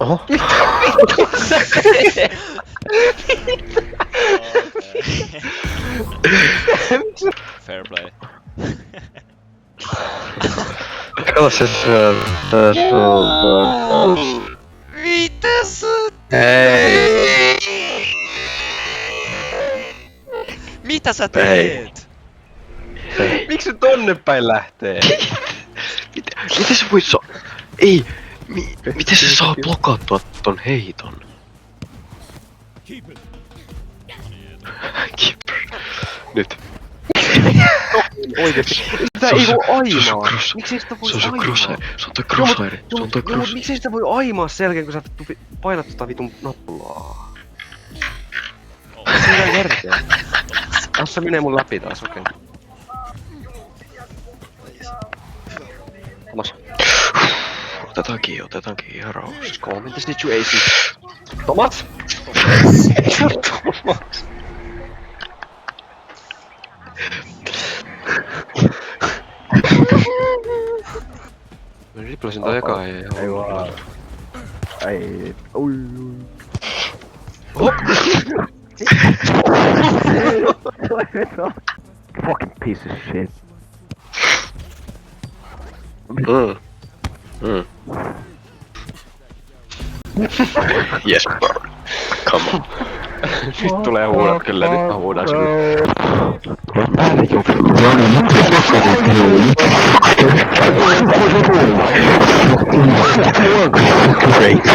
Oho. Fair play. Kato se Mitä sä Hei. Mitä sä teet? Hei. Miksi se tonne päin lähtee? Miten se voi Ei! Miten se saa blokattua ton heiton? Keeper. Nyt. Oikeesti. Sitä ei voi aimaa. Se on Miksi sitä voi Se on se aimaa? crosshair. Se on toi crosshair. Se on toi crosshair. Miksi sitä voi aimaa sen jälkeen, kun sä painat tota vitun nappulaa? Se on järkeä. Tässä menee mun läpi taas, okei. Thomas. Otetaankin ihan rauhassa. Calm the situation. Thomas! Thomas! Mä riplasin toi eka Ei vaan. Ei. Ui. Hop! Fucking piece of shit. Yes, bro. Come on. Nyt tulee huudot kyllä, nyt mä huudan sulle. Great.